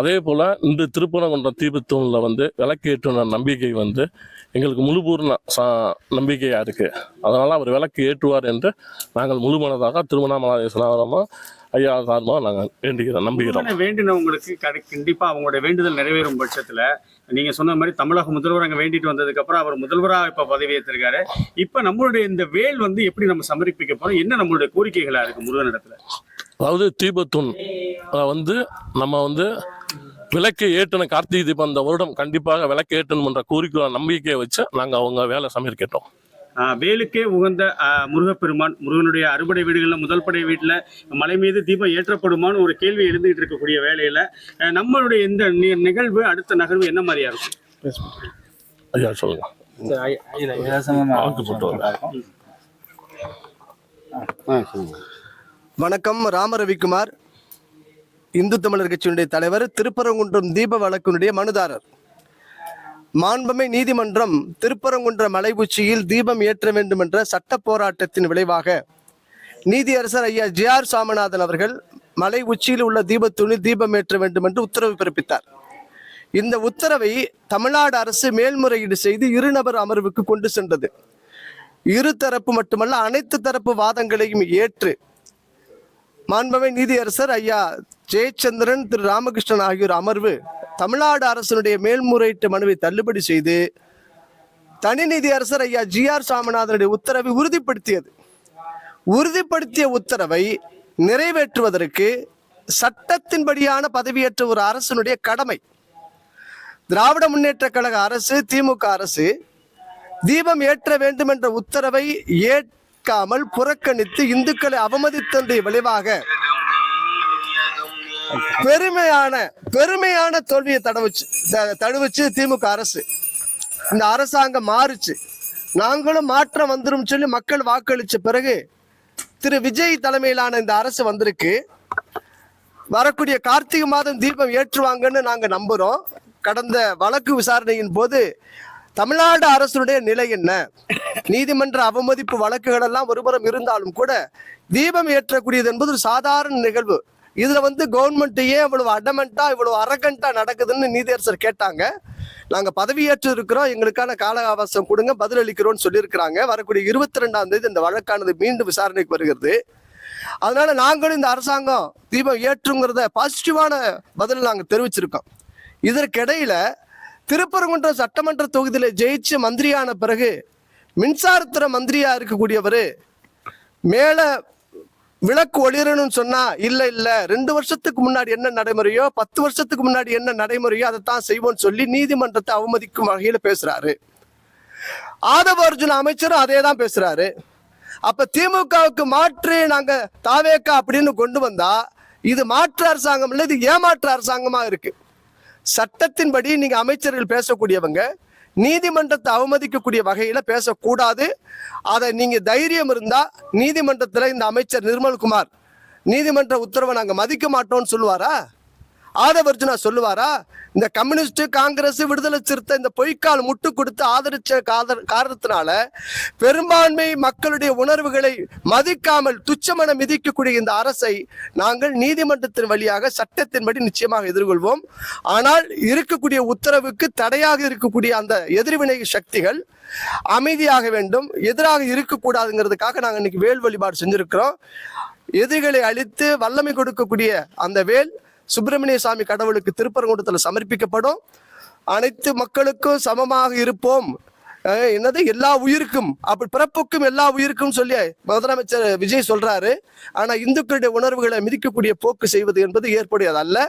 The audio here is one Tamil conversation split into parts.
அதே போல் இந்த திருப்பரங்குன்றம் தீபத்தூணில் வந்து விளக்கேற்றுன நம்பிக்கை வந்து எங்களுக்கு முழுபூர்ண நம்பிக்கையாக இருக்குது. அதனால் அவர் விளக்கு ஏற்றுவார் என்று நாங்கள் முழுமனதாக திருவண்ணாமலை ஐயா சார்பாக நாங்கள் நம்புகிறோம். வேண்டினவங்களுக்கு கண்டிப்பாக அவங்களுடைய வேண்டுதல் நிறைவேறும் பட்சத்தில் நீங்கள் சொன்ன மாதிரி தமிழக முதல்வர் அங்கே வேண்டிட்டு வந்ததுக்கப்புறம் அவர் முதல்வராக இப்போ பதவியேற்றிருக்காரு. இப்போ நம்மளுடைய இந்த வேல் வந்து எப்படி நம்ம சமர்ப்பிக்க போகிறோம், என்ன நம்மளுடைய கோரிக்கைகளாக இருக்குது முருகனிடத்தில்? அதாவது தீபத்தூண் வந்து நம்ம வந்து விளக்கு ஏற்றணும். கார்த்திகை தீபம் அந்த வருடம் கண்டிப்பாக விளக்கு ஏற்றணும்ன்ற கோரிக்கை நம்பிக்கையை வச்சு நாங்கள் அவங்க வேலை சமர்ப்பிக்கிட்டோம். வேலுக்கே உகந்த முருகப்பெருமான், முருகனுடைய அறுபடை வீடுகளில் முதல் படை வீட்டில் மலை மீது தீபம் ஏற்றப்படுமான்னு ஒரு கேள்வி எழுந்துகிட்டு இருக்கக்கூடிய வேலையில் நம்மளுடைய இந்த நிகழ்வு அடுத்த நகர்வு என்ன மாதிரியா இருக்கும்? ஐயா சொல்லுங்க. வணக்கம். ராமரவிக்குமார், இந்து தமிழர் கட்சியினுடைய தலைவர், திருப்பரங்குன்றம் தீப வழக்கினுடைய மனுதாரர். மாண்புமை நீதிமன்றம் திருப்பரங்குன்ற மலை உச்சியில் தீபம் ஏற்ற வேண்டும் என்ற சட்ட போராட்டத்தின் விளைவாக நீதியரசர் ஐயா ஜே.ஆர். சாமிநாதன் அவர்கள் மலை உச்சியில் உள்ள தீபத்தூணில் தீபம் ஏற்ற வேண்டும் என்று உத்தரவு பிறப்பித்தார். இந்த உத்தரவை தமிழ்நாடு அரசு மேல்முறையீடு செய்து இருநபர் அமர்வுக்கு கொண்டு சென்றது. இருதரப்பு மட்டுமல்ல, அனைத்து தரப்பு வாதங்களையும் ஏற்று மாண்புமை நீதியரசர் ஐயா ஜெயச்சந்திரன், திரு ராமகிருஷ்ணன் ஆகியோர் அமர்வு தமிழ்நாடு அரசினுடைய மேல்முறையீட்டு மனுவை தள்ளுபடி செய்து தனி நீதியரசர் ஐயா ஜே.ஆர். சாமிநாதனுடைய உத்தரவை உறுதிப்படுத்தியது. உறுதிப்படுத்திய உத்தரவை நிறைவேற்றுவதற்கு சட்டத்தின்படியான பதவியேற்ற ஒரு அரசினுடைய கடமை. திராவிட முன்னேற்ற கழக அரசு, திமுக அரசு தீபம் ஏற்ற வேண்டும் என்ற உத்தரவை ஏற்காமல் புறக்கணித்து இந்துக்களை அவமதித்ததன் விளைவாக பெருமையான தோல்வியை தழுவிச்சு திமுக அரசு. இந்த அரசாங்கம் மாறுச்சு, நாங்களும் மாற்றம் வந்துரும் சொல்லி மக்கள் வாக்களிச்ச பிறகு திரு விஜய் தலைமையிலான இந்த அரசு வந்திருக்கு. வரக்கூடிய கார்த்திகை மாதம் தீபம் ஏற்றுவாங்கன்னு நாங்க நம்புறோம். கடந்த வழக்கு விசாரணையின் போது தமிழ்நாடு அரசுடைய நிலை என்ன, நீதிமன்ற அவமதிப்பு வழக்குகள் எல்லாம் ஒருபுறம் இருந்தாலும் கூட தீபம் ஏற்றக்கூடியது என்பது ஒரு சாதாரண நிகழ்வு. இதுல வந்து கவர்மெண்ட்டையே இவ்வளவு அடமெண்டா, இவ்வளவு அரகண்டா நடக்குதுன்னு நீதியரசர் கேட்டாங்க. நாங்க பதவியேற்று இருக்கிறோம், எங்களுக்கான கால அவகாசம் கொடுங்க, பதிலளிக்கிறோம்னு சொல்லியிருக்கிறாங்க. வரக்கூடிய 22ஆம் தேதி இந்த வழக்கானது மீண்டும் விசாரணைக்கு வருகிறது. அதனால நாங்களும் இந்த அரசாங்கம் தீபம் ஏற்றுங்கிறத பாசிட்டிவான பதில் நாங்க தெரிவிச்சிருக்கோம். இதற்கிடையில திருப்பரங்குன்றம் சட்டமன்ற தொகுதியில ஜெயிச்சு மந்திரியான பிறகு மின்சாரத்துறை மந்திரியா இருக்கக்கூடியவர் மேல விளக்கு ஒளிரணும்னு சொன்னா இல்ல 2 வருஷத்துக்கு முன்னாடி என்ன நடைமுறையோ 10 வருஷத்துக்கு முன்னாடி என்ன நடைமுறையோ அதைத்தான் செய்வோம்னு சொல்லி நீதிமன்றத்தை அவமதிக்கும் வகையில பேசுறாரு. ஆதவ அர்ஜுன அமைச்சரும் அதே தான் பேசுறாரு. அப்ப திமுகவுக்கு மாற்று நாங்க தாவேக்கா அப்படின்னு கொண்டு வந்தா இது மாற்று அரசாங்கம் இல்லை, இது ஏமாற்று அரசாங்கமா இருக்கு. சட்டத்தின்படி நீங்க அமைச்சர்கள் பேசக்கூடியவங்க நீதிமன்றத்தை அவமதிக்கக்கூடிய வகையில பேசக்கூடாது. அதை நீங்க தைரியம் இருந்தா நீதிமன்றத்துல இந்த அமைச்சர் நிர்மல்குமார் நீதிமன்ற உத்தரவை நாங்க மதிக்க மாட்டோம்னு சொல்லுவாரா? ஆதவர்ஜுனா சொல்லுவாரா? இந்த கம்யூனிஸ்ட், காங்கிரஸ், விடுதலை சிறுத்தை இந்த பொய்க்கால் முட்டு கொடுத்து ஆதரிச்ச காரணத்தினால பெரும்பான்மை மக்களுடைய உணர்வுகளை மதிக்காமல் துச்சமன மிதிக்கக்கூடிய இந்த அரசை நாங்கள் நீதிமன்றத்தின் வழியாக சட்டத்தின்படி நிச்சயமாக எதிர்கொள்வோம். ஆனால் இருக்கக்கூடிய உத்தரவுக்கு தடையாக இருக்கக்கூடிய அந்த எதிர்வினை சக்திகள் அமைதியாக வேண்டும், எதிராக இருக்கக்கூடாதுங்கிறதுக்காக நாங்கள் இன்னைக்கு வேல் வழிபாடு செஞ்சிருக்கிறோம். எதிரிகளை அழித்து வல்லமை கொடுக்கக்கூடிய அந்த வேல் சுப்பிரமணிய சாமி கடவுளுக்கு திருப்பரங்குன்றத்தில் சமர்ப்பிக்கப்படும். அனைத்து மக்களுக்கும் சமமாக இருப்போம், என்னது எல்லா உயிருக்கும், அப்படி பிறப்புக்கும் எல்லா உயிருக்கும் சொல்லி முதலமைச்சர் விஜய் சொல்றாரு. ஆனா இந்துக்களுடைய உணர்வுகளை மிதிக்கக்கூடிய போக்கு செய்வது என்பது ஏற்புடையது அல்ல.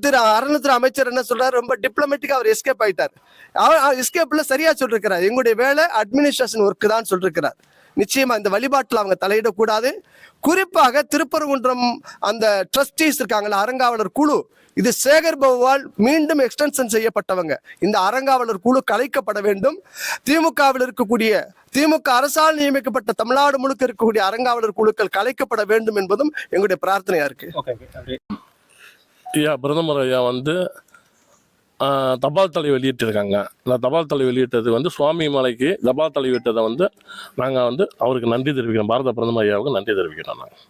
திரு அறநிலையத்துறை அமைச்சர் என்ன சொல்றாரு, ரொம்ப டிப்ளமேட்டிக்கா அவர் எஸ்கேப் ஆயிட்டார். அவர் எஸ்கேப்ல சரியா சொல்லிருக்கிறார், எங்களுடைய வேலை அட்மினிஸ்ட்ரேஷன் ஒர்க் தான் சொல்லிருக்கிறார். நிச்சயமா இந்த வழிபாட்டில் அவங்க தலையிடக்கூடாது. குறிப்பாக திருப்பரங்குன்றம் அந்த ட்ரஸ்டீஸ் இருக்காங்களா, அறங்காவலர் குழு, இது சேகர் பாபுவால் மீண்டும் எக்ஸ்டென்ஷன் செய்யப்பட்டவங்க. இந்த அறங்காவலர் குழு கலைக்கப்பட வேண்டும். திமுகவில் இருக்கக்கூடிய, திமுக அரசால் நியமிக்கப்பட்ட தமிழ்நாடு முழுக்க இருக்கக்கூடிய அறங்காவலர் குழுக்கள் கலைக்கப்பட வேண்டும் என்பதும் எங்களுடைய பிரார்த்தனையா இருக்கு. ஐயா பிரதமர் ஐயா வந்து தபால் தலை வெளியிட்டிருக்காங்க. இந்த தபால் தலை வெளியிட்டது வந்து சுவாமி மலைக்கு தபால் தலை விட்டதை வந்து நாங்கள் வந்து அவருக்கு நன்றி தெரிவிக்கிறோம். பாரத பிரதமர் ஐயாவுக்கு நன்றி தெரிவிக்கிறோம் நாங்கள்.